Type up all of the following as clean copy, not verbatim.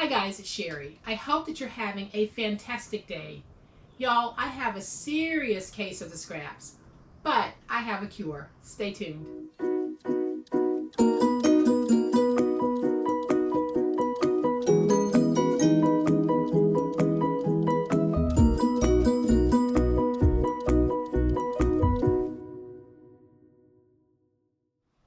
guys, it's Sherry. I hope that you're having a fantastic day. Y'all, I have a serious case of the scraps, but I have a cure. Stay tuned.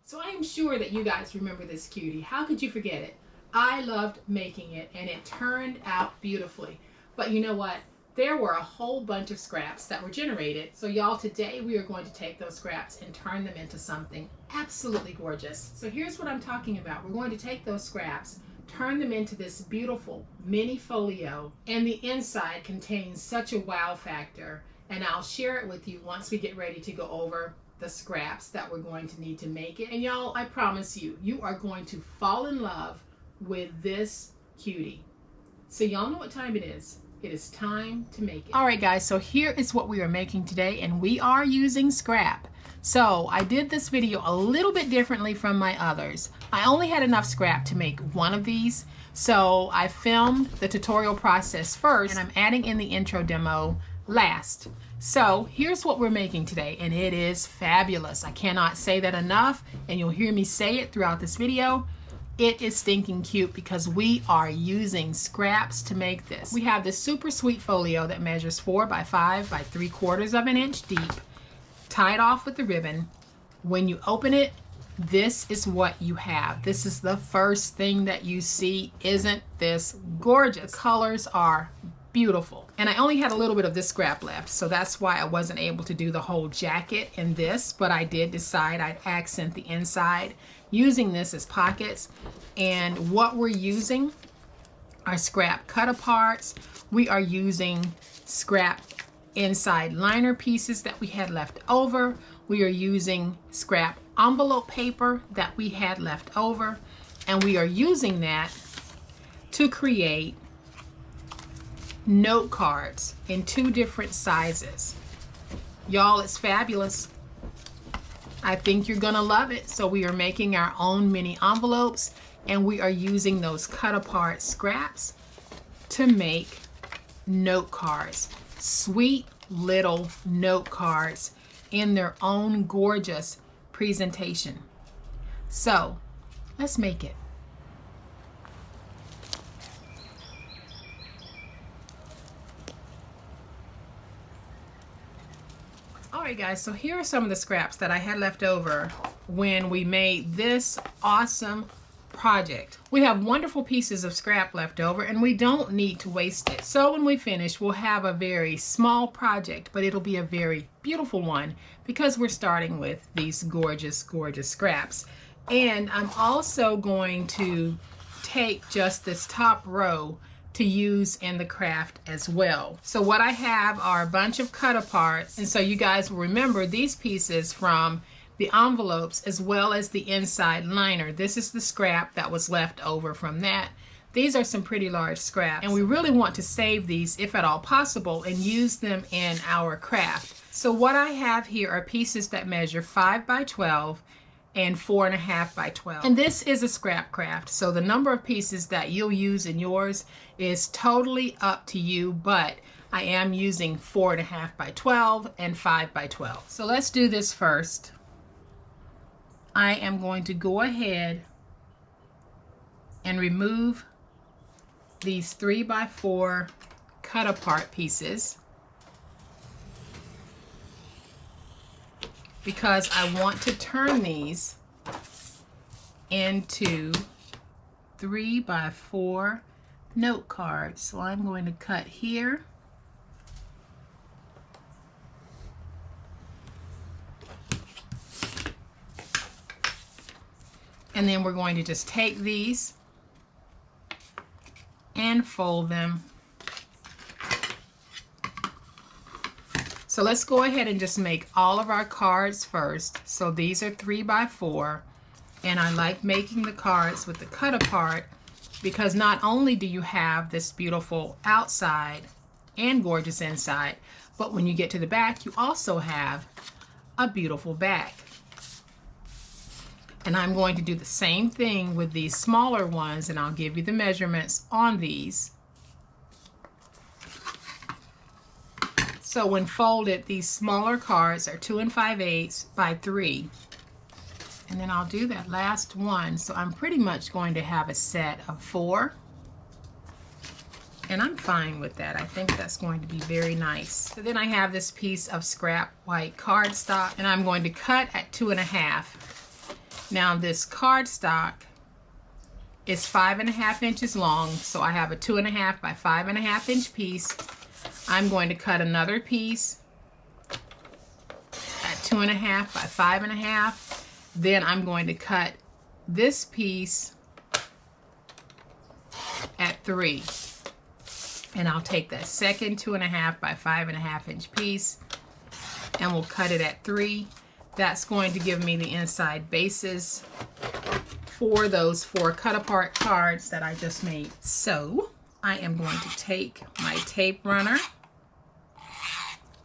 So I am sure that you guys remember this cutie. How could you forget it? I loved making it and it turned out beautifully. But you know what? There were a whole bunch of scraps that were generated. So y'all, today we are going to take those scraps and turn them into something absolutely gorgeous. So here's what I'm talking about. We're going to take those scraps, turn them into this beautiful mini folio, and the inside contains such a wow factor. And I'll share it with you once we get ready to go over the scraps that we're going to need to make it. And y'all, I promise you, you are going to fall in love with this cutie. So y'all know what time it is. It is time to make it. All right guys, so here is what we are making today, and we are using scrap. So I did this video a little bit differently from my others. I only had enough scrap to make one of these, so I filmed the tutorial process first, and I'm adding in the intro demo last. So here's what we're making today, and it is fabulous. I cannot say that enough, and you'll hear me say it throughout this video. It is stinking cute because we are using scraps to make this. We have this super sweet folio that measures 4 by 5 by 3/4 of an inch deep, tied off with the ribbon. When you open it, this is what you have. This is the first thing that you see. Isn't this gorgeous? The colors are beautiful. And I only had a little bit of this scrap left, so that's why I wasn't able to do the whole jacket in this, but I did decide I'd accent the inside using this as pockets. And what we're using are scrap cut aparts. We are using scrap inside liner pieces that we had left over. We are using scrap envelope paper that we had left over, and we are using that to create note cards in 2 different sizes. Y'all, it's fabulous. I think you're gonna love it. So we are making our own mini envelopes, and we are using those cut apart scraps to make note cards. Sweet little note cards in their own gorgeous presentation. So let's make it. Alright guys, so here are some of the scraps that I had left over when we made this awesome project. We have wonderful pieces of scrap left over, and we don't need to waste it. So when we finish, we'll have a very small project, but it'll be a very beautiful one because we're starting with these gorgeous, gorgeous scraps. And I'm also going to take just this top row to use in the craft as well. So what I have are a bunch of cut aparts, and so you guys will remember these pieces from the envelopes as well as the inside liner. This is the scrap that was left over from that. These are some pretty large scraps, and we really want to save these if at all possible and use them in our craft. So what I have here are pieces that measure 5 by 12 and 4.5 by 12. And this is a scrap craft, so the number of pieces that you'll use in yours is totally up to you, but I am using 4.5 by 12 and 5 by 12. So let's do this first. I am going to go ahead and remove these 3 by 4 cut apart pieces because I want to turn these into 3 by 4 note cards. So I'm going to cut here, and then we're going to just take these and fold them. So let's go ahead and just make all of our cards first. So these are 3 by 4, and I like making the cards with the cut apart because not only do you have this beautiful outside and gorgeous inside, but when you get to the back, you also have a beautiful back. And I'm going to do the same thing with these smaller ones, and I'll give you the measurements on these. So when folded, these smaller cards are 2 5/8 by 3. And then I'll do that last one. So I'm pretty much going to have a set of 4. And I'm fine with that. I think that's going to be very nice. So then I have this piece of scrap white cardstock, and I'm going to cut at 2 1/2. Now this cardstock is 5 1/2 inches long, so I have a 2 1/2 by 5 1/2 inch piece. I'm going to cut another piece at 2 1/2 by 5 1/2. Then I'm going to cut this piece at 3. And I'll take that second 2 1/2 by 5 1/2 inch piece and we'll cut it at 3. That's going to give me the inside bases for those 4 cut apart cards that I just made. So I am going to take my tape runner,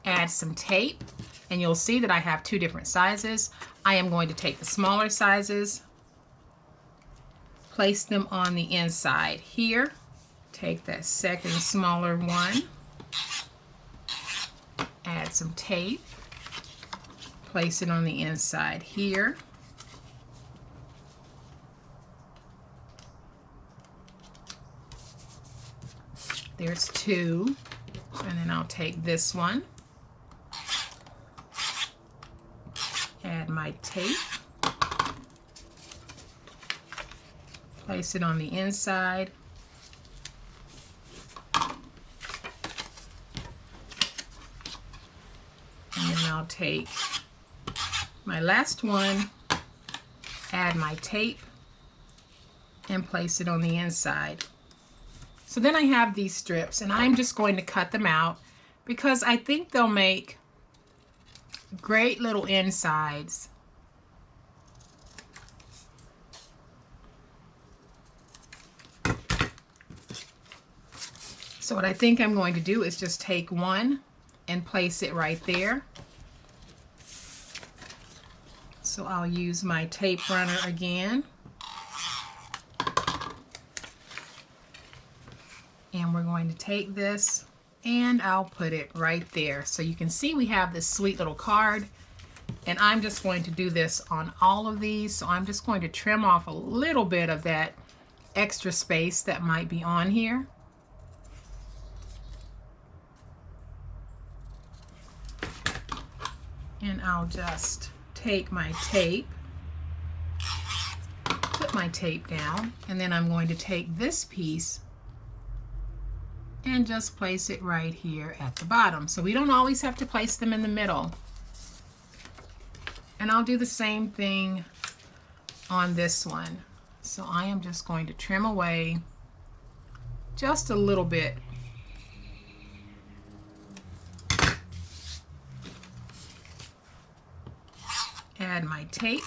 add some tape, and you'll see that I have 2 different sizes. I am going to take the smaller sizes, place them on the inside here, take that second smaller one, add some tape, place it on the inside here. There's 2, and then I'll take this one, add my tape, place it on the inside, and then I'll take my last one, add my tape, and place it on the inside. So then I have these strips, and I'm just going to cut them out because I think they'll make great little insides. So what I think I'm going to do is just take one and place it right there. So I'll use my tape runner again. And we're going to take this and I'll put it right there. So you can see we have this sweet little card, and I'm just going to do this on all of these. So I'm just going to trim off a little bit of that extra space that might be on here. And I'll just take my tape, put my tape down, and then I'm going to take this piece and just place it right here at the bottom. So we don't always have to place them in the middle. And I'll do the same thing on this one. So I am just going to trim away just a little bit. Add my tape.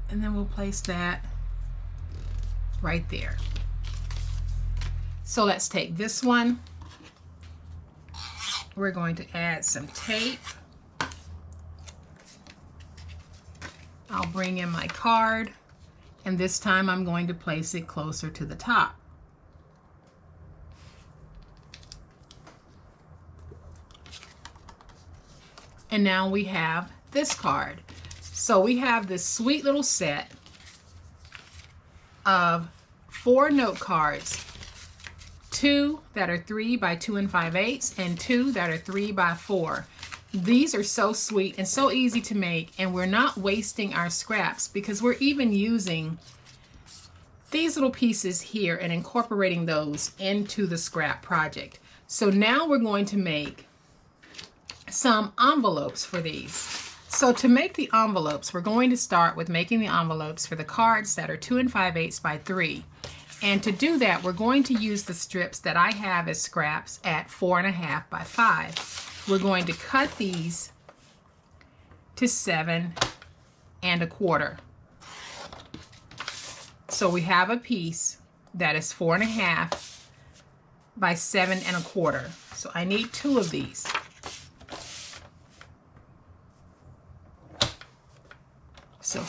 And then we'll place that right there. So let's take this one. We're going to add some tape. I'll bring in my card, and this time I'm going to place it closer to the top. And now we have this card. So we have this sweet little set of 4 note cards, 2 that are 3 by 2 5/8 and 2 that are 3 by 4. These are so sweet and so easy to make, and we're not wasting our scraps because we're even using these little pieces here and incorporating those into the scrap project. So now we're going to make some envelopes for these. So to make the envelopes, we're going to start with making the envelopes for the cards that are 2 5/8 by 3. And to do that, we're going to use the strips that I have as scraps at 4 1/2 by 5. We're going to cut these to 7 1/4. So we have a piece that is 4 1/2 by 7 1/4. So I need 2 of these.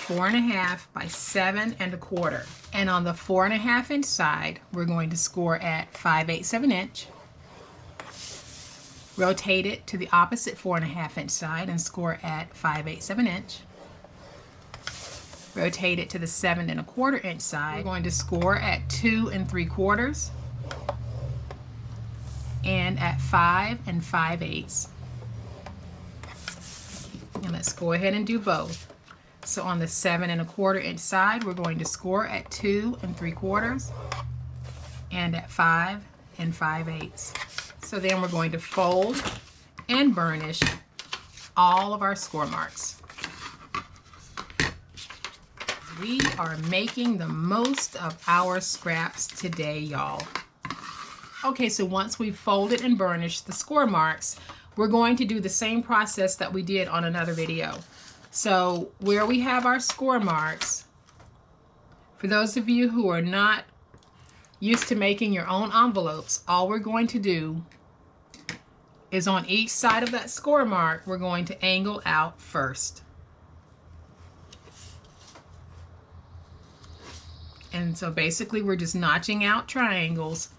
4.5 by 7.25. And on the 4.5 inch side, we're going to score at 5/8 of an inch. Rotate it to the opposite 4.5 inch side and score at 5/8 of an inch. Rotate it to the 7.25 inch side. We're going to score at 2 3/4 and at 5 5/8. And let's go ahead and do both. So on the 7.25 inch side, we're going to score at 2 3/4 and at 5 5/8. So then we're going to fold and burnish all of our score marks. We are making the most of our scraps today, y'all. Okay, so once we've folded and burnished the score marks, we're going to do the same process that we did on another video. So where we have our score marks, for those of you who are not used to making your own envelopes, all we're going to do is on each side of that score mark, we're going to angle out first. And so basically we're just notching out triangles.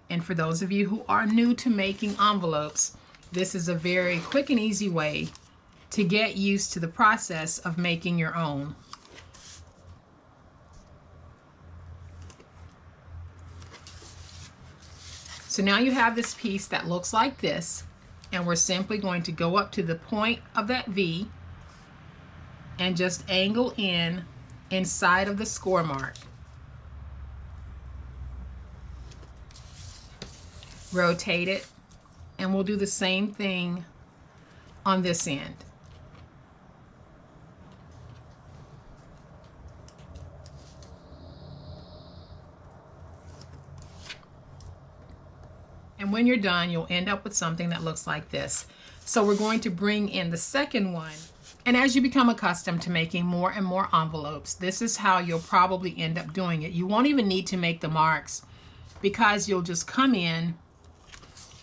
And for those of you who are new to making envelopes, this is a very quick and easy way to get used to the process of making your own. So now you have this piece that looks like this, and we're simply going to go up to the point of that V and just angle in inside of the score mark. Rotate it, and we'll do the same thing on this end. And when you're done, you'll end up with something that looks like this. So we're going to bring in the second one. And as you become accustomed to making more and more envelopes, this is how you'll probably end up doing it. You won't even need to make the marks, because you'll just come in,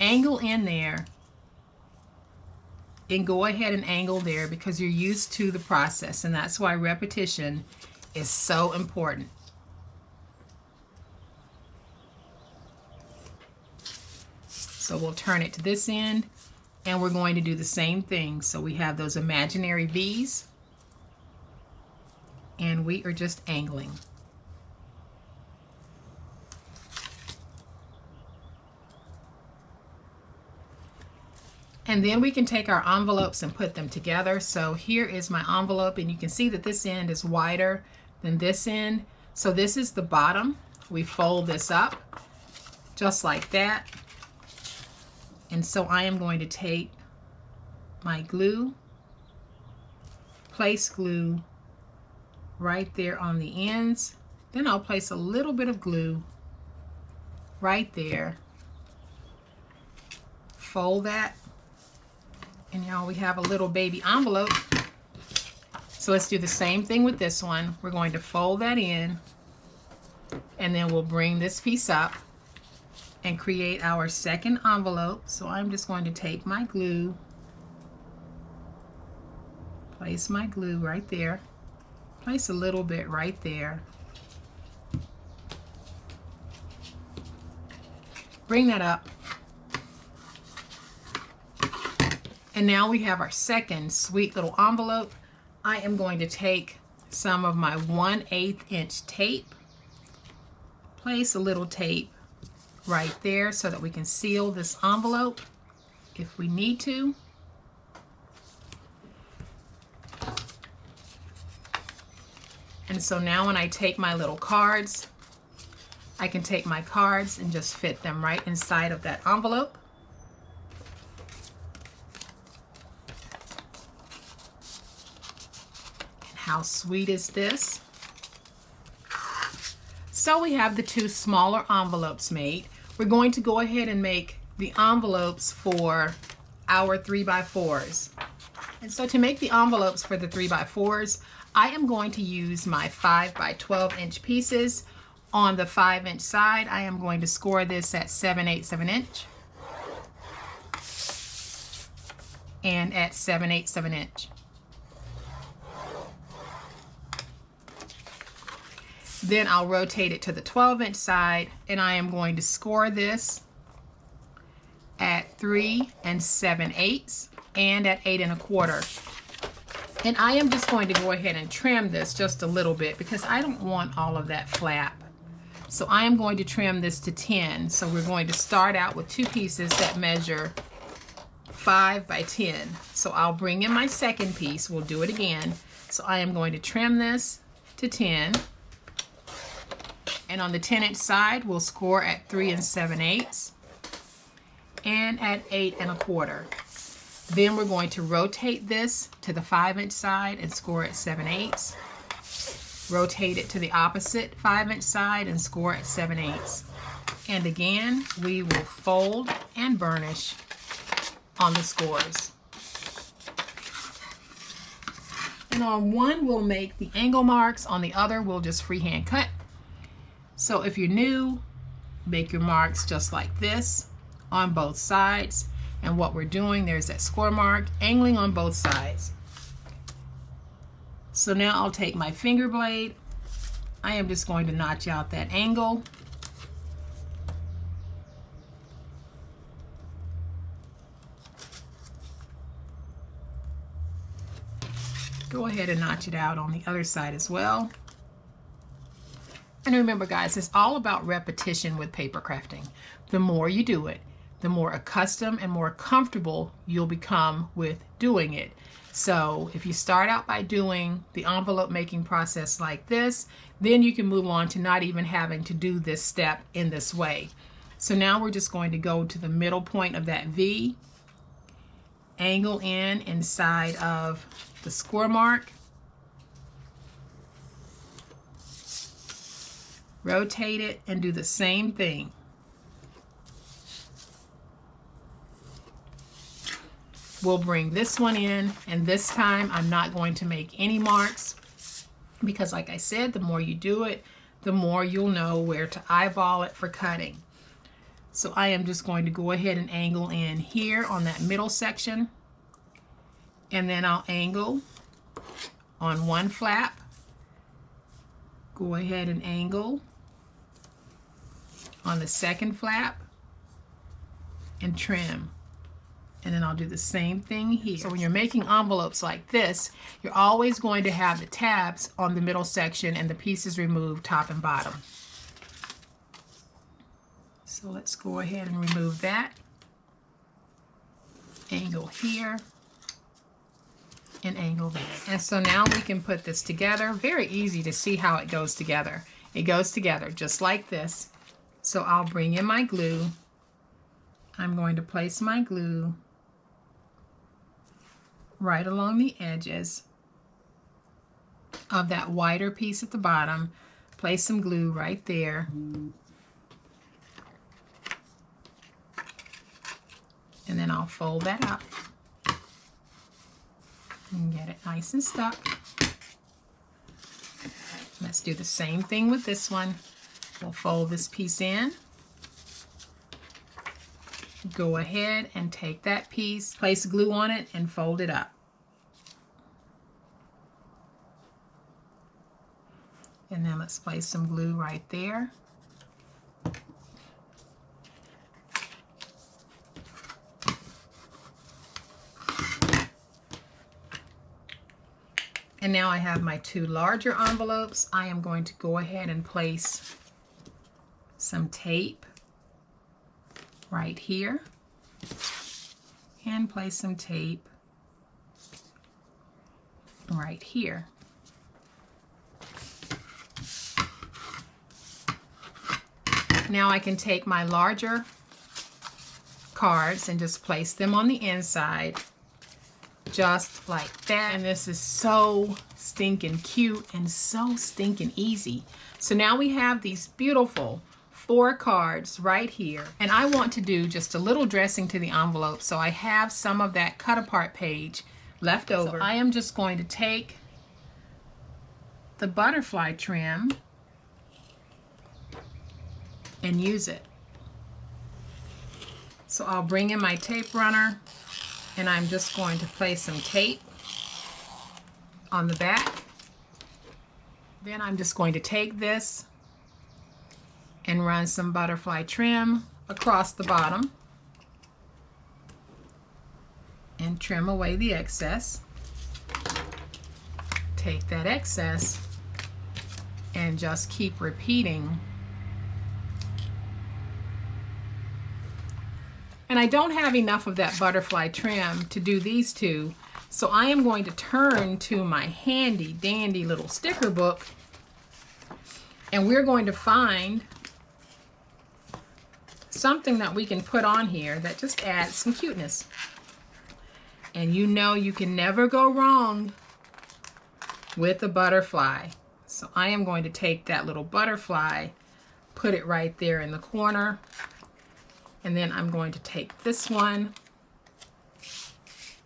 angle in there, and go ahead and angle there, because you're used to the process. And that's why repetition is so important. So we'll turn it to this end, and we're going to do the same thing. So we have those imaginary V's, and we are just angling. And then we can take our envelopes and put them together. So here is my envelope, and you can see that this end is wider than this end. So this is the bottom. We fold this up just like that. And so I am going to take my glue, place glue right there on the ends. Then I'll place a little bit of glue right there. Fold that. And y'all, we have a little baby envelope. So let's do the same thing with this one. We're going to fold that in, and then we'll bring this piece up and create our second envelope. So I'm just going to take my glue, place my glue right there, place a little bit right there, bring that up, and now we have our second sweet little envelope. I am going to take some of my 1/8 inch tape, place a little tape right there so that we can seal this envelope if we need to. And so now when I take my little cards, I can take my cards and just fit them right inside of that envelope. And how sweet is this? So we have the two smaller envelopes made. We're going to go ahead and make the envelopes for our 3x4s. And so to make the envelopes for the 3x4s, I am going to use my 5x12 inch pieces. On the 5 inch side, I am going to score this at 7/8 of an inch and at 7/8 of an inch. Then I'll rotate it to the 12-inch side, and I am going to score this at 3 7/8 and at 8 1/4. And I am just going to go ahead and trim this just a little bit because I don't want all of that flap. So I am going to trim this to 10. So we're going to start out with two pieces that measure 5 by 10. So I'll bring in my second piece. We'll do it again. So I am going to trim this to 10. And on the 10-inch side, we'll score at 3 7/8 and at 8 1/4. Then we're going to rotate this to the 5-inch side and score at 7/8. Rotate it to the opposite 5-inch side and score at 7/8. And again, we will fold and burnish on the scores. And on one, we'll make the angle marks. On the other, we'll just freehand cut. So if you're new, make your marks just like this on both sides. And what we're doing, there's that score mark, angling on both sides. So now I'll take my finger blade. I am just going to notch out that angle. Go ahead and notch it out on the other side as well. And remember, guys, it's all about repetition with paper crafting. The more you do it, the more accustomed and more comfortable you'll become with doing it. So if you start out by doing the envelope making process like this, then you can move on to not even having to do this step in this way. So now we're just going to go to the middle point of that V, angle in inside of the score mark, rotate it, and do the same thing. We'll bring this one in, and this time I'm not going to make any marks because, like I said, the more you do it, the more you'll know where to eyeball it for cutting. So I am just going to go ahead and angle in here on that middle section, and then I'll angle on one flap, go ahead and angle on the second flap, and trim. And then I'll do the same thing here. So when you're making envelopes like this, you're always going to have the tabs on the middle section and the pieces removed top and bottom. So let's go ahead and remove that. Angle here and angle there. And so now we can put this together. Very easy to see how it goes together. It goes together just like this. So I'll bring in my glue. I'm going to place my glue right along the edges of that wider piece at the bottom. Place some glue right there. And then I'll fold that up and get it nice and stuck. Let's do the same thing with this one. We'll fold this piece in. Go ahead and take that piece, place glue on it, and fold it up. And then let's place some glue right there. And now I have my two larger envelopes. I am going to go ahead and place some tape right here and place some tape right here. Now I can take my larger cards and just place them on the inside just like that. And this is so stinking cute and so stinking easy. So now we have these beautiful 4 cards right here, and I want to do just a little dressing to the envelope, so I have some of that cut apart page left over. So I am just going to take the butterfly trim and use it. So I'll bring in my tape runner, and I'm just going to place some tape on the back Then I'm just going to take this and run some butterfly trim across the bottom and trim away the excess. Take that excess and just keep repeating. And I don't have enough of that butterfly trim to do these two, so I am going to turn to my handy dandy little sticker book, and we're going to find something that we can put on here that just adds some cuteness. And you know you can never go wrong with a butterfly. So I am going to take that little butterfly, put it right there in the corner, and then I'm going to take this one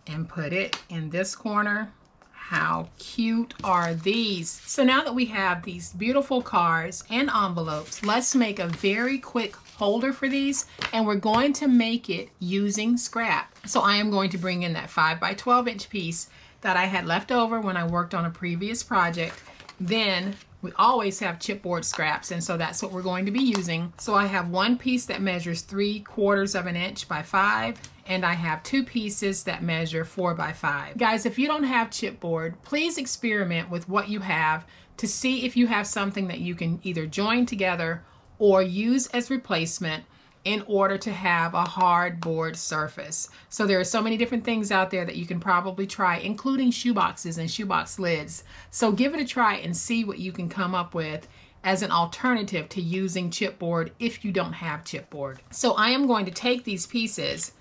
and put it in this corner. How cute are these? So now that we have these beautiful cards and envelopes, let's make a very quick holder for these, and we're going to make it using scrap. So I am going to bring in that 5 by 12 inch piece that I had left over when I worked on a previous project. Then we always have chipboard scraps, and so that's what we're going to be using. So I have one piece that measures 3/4 of an inch by 5, and I have two pieces that measure 4 by 5. Guys, if you don't have chipboard, please experiment with what you have to see if you have something that you can either join together or use as replacement in order to have a hard board surface. So there are so many different things out there that you can probably try, including shoeboxes and shoebox lids. So give it a try and see what you can come up with as an alternative to using chipboard if you don't have chipboard. So I am going to take these pieces,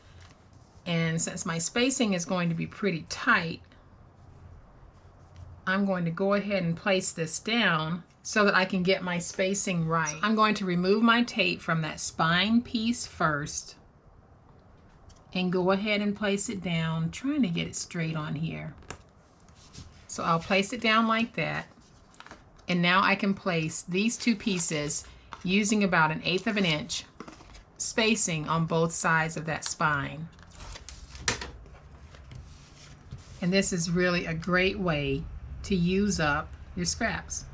and since my spacing is going to be pretty tight, I'm going to go ahead and place this down so that I can get my spacing right. So I'm going to remove my tape from that spine piece first and go ahead and place it down, trying to get it straight on here. So I'll place it down like that, and now I can place these two pieces using about 1/8 of an inch spacing on both sides of that spine. And this is really a great way to use up your scraps.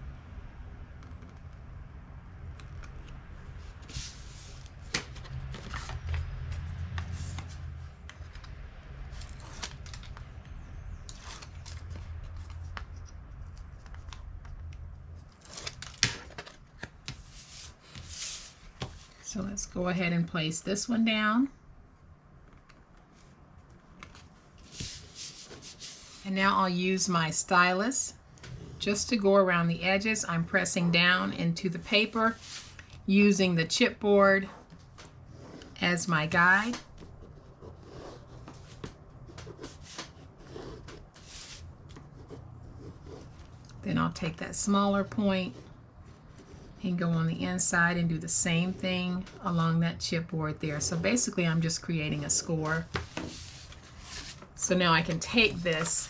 So let's go ahead and place this one down. And now I'll use my stylus just to go around the edges. I'm pressing down into the paper using the chipboard as my guide. Then I'll take that smaller point and go on the inside and do the same thing along that chipboard there. So basically I'm just creating a score. So now I can take this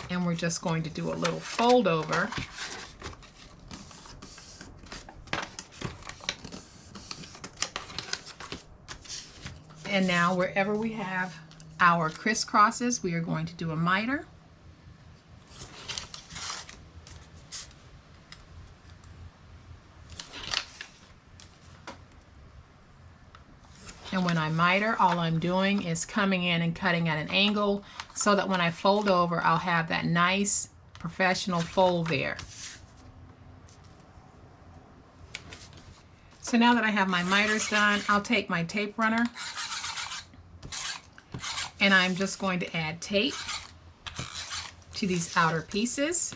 and we're just going to do a little fold over. And now wherever we have our crisscrosses, we are going to do a miter. And when I miter, all I'm doing is coming in and cutting at an angle so that when I fold over, I'll have that nice professional fold there. So now that I have my miters done, I'll take my tape runner and I'm just going to add tape to these outer pieces.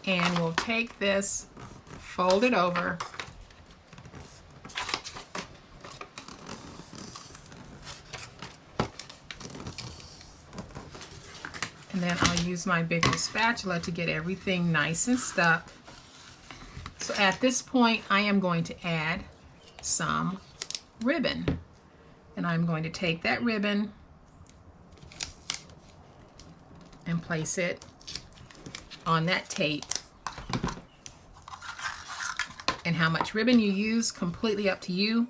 And we'll take this, fold it over, and then I'll use my bigger spatula to get everything nice and stuck. So at this point I am going to add some ribbon, and I'm going to take that ribbon and place it on that tape. And how much ribbon you use, completely up to you.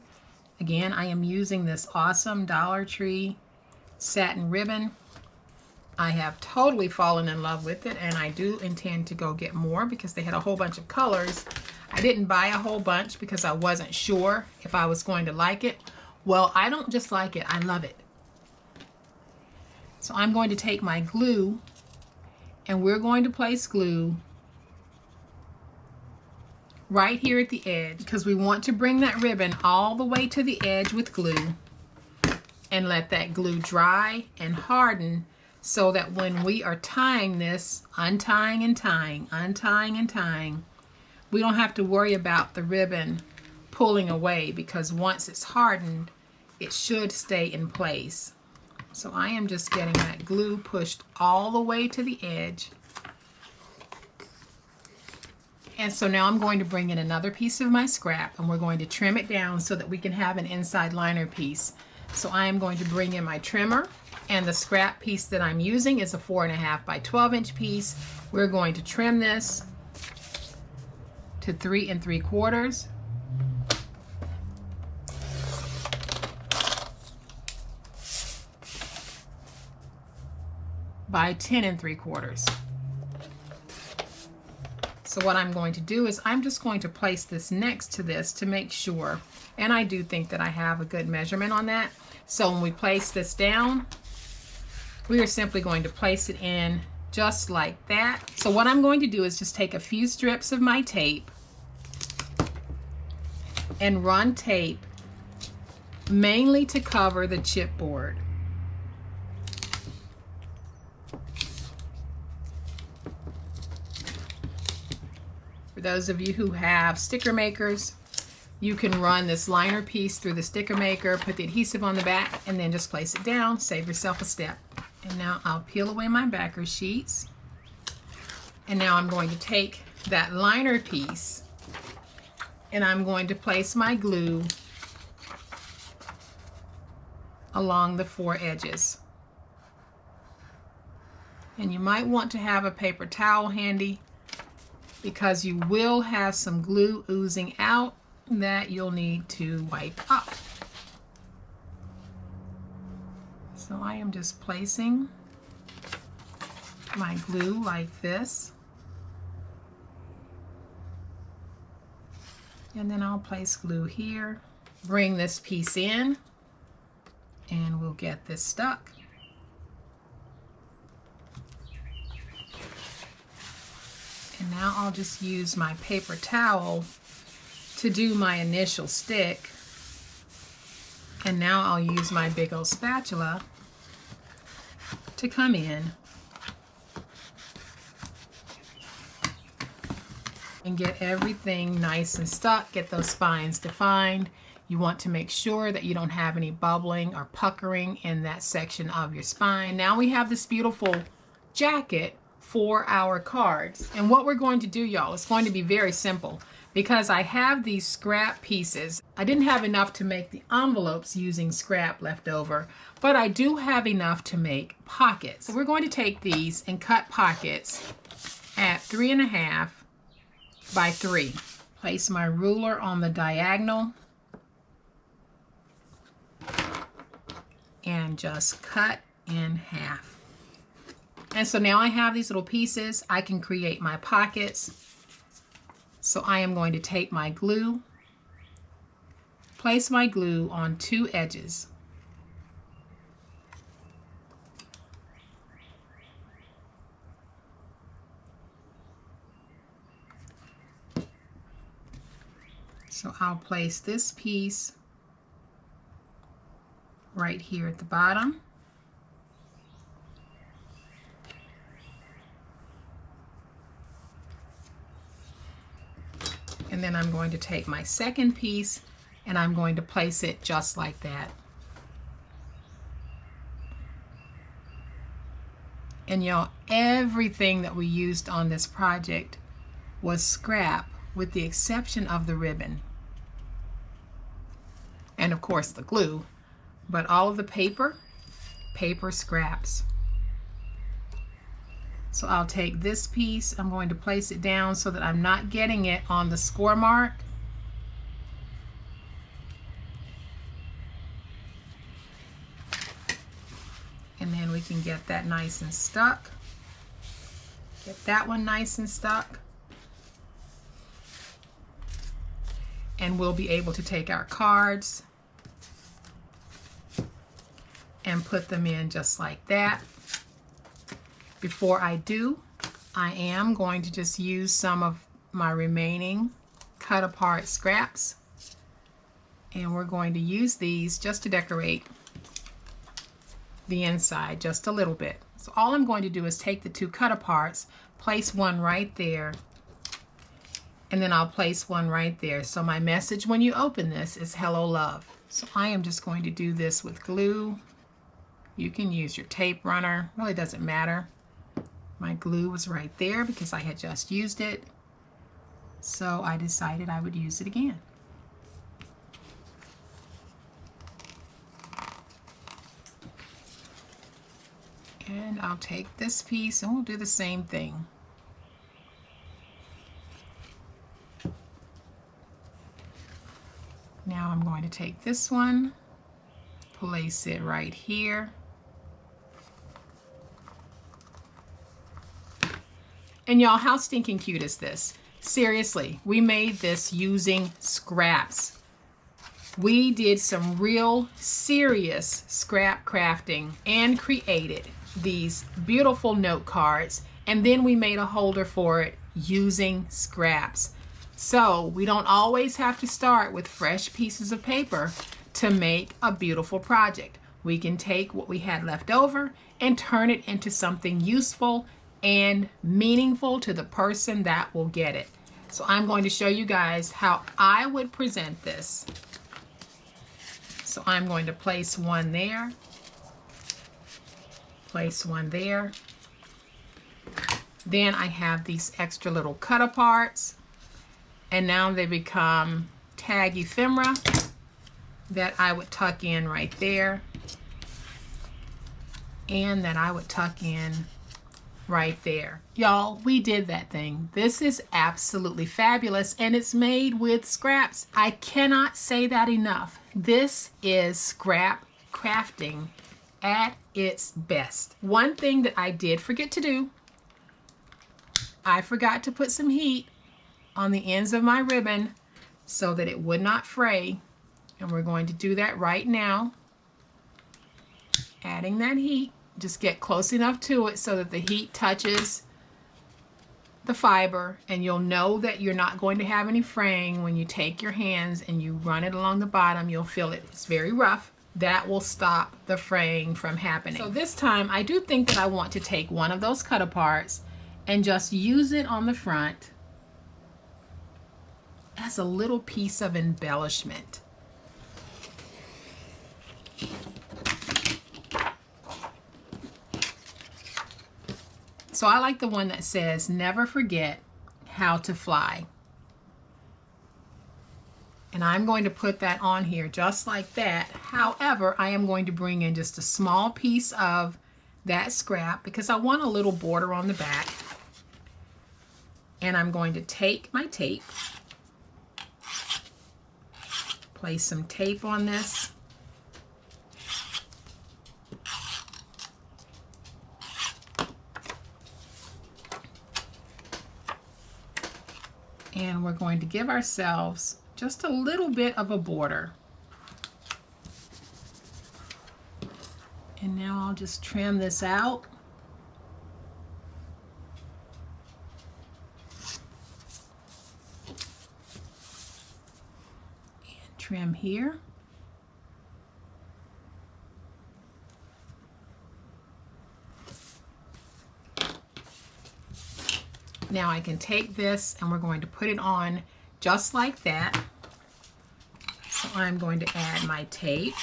Again, I am using this awesome Dollar Tree satin ribbon. I have totally fallen in love with it, and I do intend to go get more because they had a whole bunch of colors. I didn't buy a whole bunch because I wasn't sure if I was going to like it. Well, I don't just like it, I love it. So I'm going to take my glue, and we're going to place glue right here at the edge because we want to bring that ribbon all the way to the edge with glue and let that glue dry and harden so that when we are tying this, untying and tying, untying and tying, we don't have to worry about the ribbon pulling away because once it's hardened, it should stay in place. So I am just getting that glue pushed all the way to the edge. And so now I'm going to bring in another piece of my scrap, and we're going to trim it down so that we can have an inside liner piece. So I am going to bring in my trimmer, and the scrap piece that I'm using is a 4.5 by 12 inch piece. We're going to trim this to 3 3/4. By 10 3/4. So what I'm going to do is I'm just going to place this next to this to make sure, and I do think that I have a good measurement on that. So when we place this down, we are simply going to place it in just like that. So what I'm going to do is just take a few strips of my tape and run tape mainly to cover the chipboard. For those of you who have sticker makers, you can run this liner piece through the sticker maker, put the adhesive on the back, and then just place it down, save yourself a step. And now I'll peel away my backer sheets. And now I'm going to take that liner piece and I'm going to place my glue along the 4 edges. And you might want to have a paper towel handy because you will have some glue oozing out that you'll need to wipe up. So I am just placing my glue like this. And then I'll place glue here. Bring this piece in and we'll get this stuck. And now I'll just use my paper towel to do my initial stick. And now I'll use my big old spatula to come in and get everything nice and stuck, get those spines defined. You want to make sure that you don't have any bubbling or puckering in that section of your spine. Now we have this beautiful jacket for our cards. And what we're going to do, y'all, is going to be very simple because I have these scrap pieces. I didn't have enough to make the envelopes using scrap left over, but I do have enough to make pockets. So we're going to take these and cut pockets at 3.5 by 3. Place my ruler on the diagonal and just cut in half. And so now I have these little pieces. I can create my pockets. So I am going to take my glue, place my glue on 2 edges. So I'll place this piece right here at the bottom. And then I'm going to take my second piece and I'm going to place it just like that. And y'all, everything that we used on this project was scrap with the exception of the ribbon. And of course the glue, but all of the paper scraps. So I'll take this piece, I'm going to place it down so that I'm not getting it on the score mark. we can get that nice and stuck. Get that one nice and stuck. And we'll be able to take our cards and put them in just like that. Before I do, I am going to just use some of my remaining cut apart scraps, and we're going to use these just to decorate the inside just a little bit. So all I'm going to do is take the two cut aparts, place one right there, and then I'll place one right there. So my message when you open this is hello love. So I am just going to do this with glue. You can use your tape runner, really doesn't matter. My glue was right there because I had just used it. So I decided I would use it again. And I'll take this piece and we'll do the same thing. Now I'm going to take this one, place it right here. And y'all, how stinking cute is this? Seriously, we made this using scraps. We did some real serious scrap crafting and created these beautiful note cards, and then we made a holder for it using scraps. So we don't always have to start with fresh pieces of paper to make a beautiful project. We can take what we had left over and turn it into something useful and meaningful to the person that will get it. So I'm going to show you guys how I would present this. So I'm going to place one there, place one there. Then I have these extra little cut aparts, and now they become tag ephemera that I would tuck in right there, and that I would tuck in right there. Y'all, we did that thing. This is absolutely fabulous, and it's made with scraps. I cannot say that enough. This is scrap crafting at its best. One thing that I did forget to do, I forgot to put some heat on the ends of my ribbon so that it would not fray, and we're going to do that right now. Adding that heat. Just get close enough to it so that the heat touches the fiber, and you'll know that you're not going to have any fraying. When you take your hands and you run it along the bottom, you'll feel it. It's very rough. That will stop the fraying from happening. So this time I do think that I want to take one of those cut aparts and just use it on the front as a little piece of embellishment. So I like the one that says, never forget how to fly. And I'm going to put that on here just like that. However, I am going to bring in just a small piece of that scrap because I want a little border on the back. And I'm going to take my tape, place some tape on this. And we're going to give ourselves just a little bit of a border. And now I'll just trim this out. And trim here. Now I can take this and we're going to put it on just like that. So I'm going to add my tape.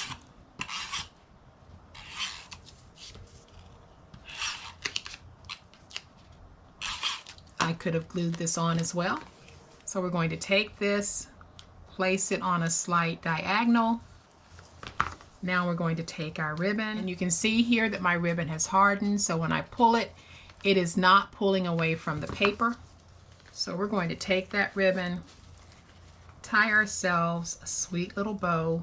I could have glued this on as well. So we're going to take this, place it on a slight diagonal. Now we're going to take our ribbon, and you can see here that my ribbon has hardened, so when I pull it, it is not pulling away from the paper. So we're going to take that ribbon, tie ourselves a sweet little bow.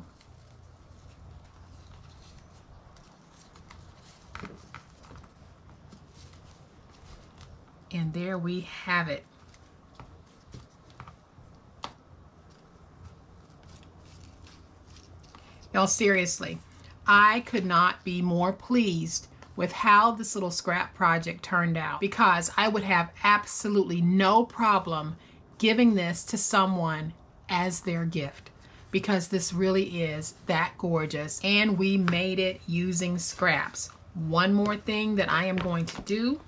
And there we have it. Y'all, seriously, I could not be more pleased with how this little scrap project turned out, because I would have absolutely no problem giving this to someone as their gift, because this really is that gorgeous. And we made it using scraps. One more thing that I am going to do,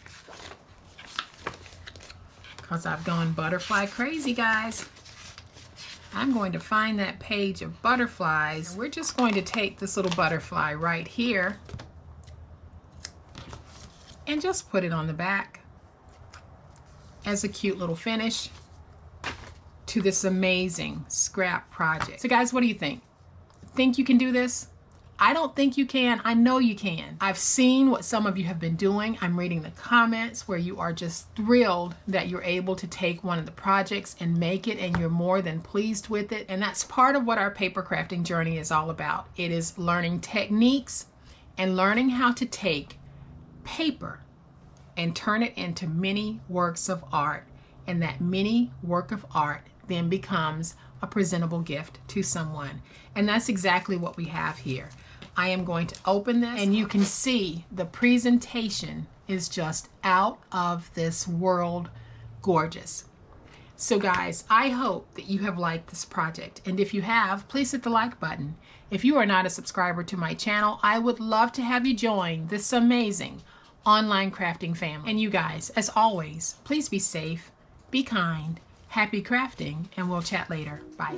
because I've gone butterfly crazy, guys. I'm going to find that page of butterflies. We're just going to take this little butterfly right here and just put it on the back as a cute little finish to this amazing scrap project. So guys, what do you think? Think you can do this? I don't think you can. I know you can. I've seen what some of you have been doing. I'm reading the comments where you are just thrilled that you're able to take one of the projects and make it, and you're more than pleased with it. And that's part of what our paper crafting journey is all about. It is learning techniques and learning how to take paper and turn it into mini works of art. And that mini work of art then becomes a presentable gift to someone. And that's exactly what we have here. I am going to open this, and you can see the presentation is just out of this world gorgeous. So guys, I hope that you have liked this project. And if you have, please hit the like button. If you are not a subscriber to my channel, I would love to have you join this amazing online crafting family. And you guys, as always, please be safe, be kind, happy crafting, and we'll chat later. Bye.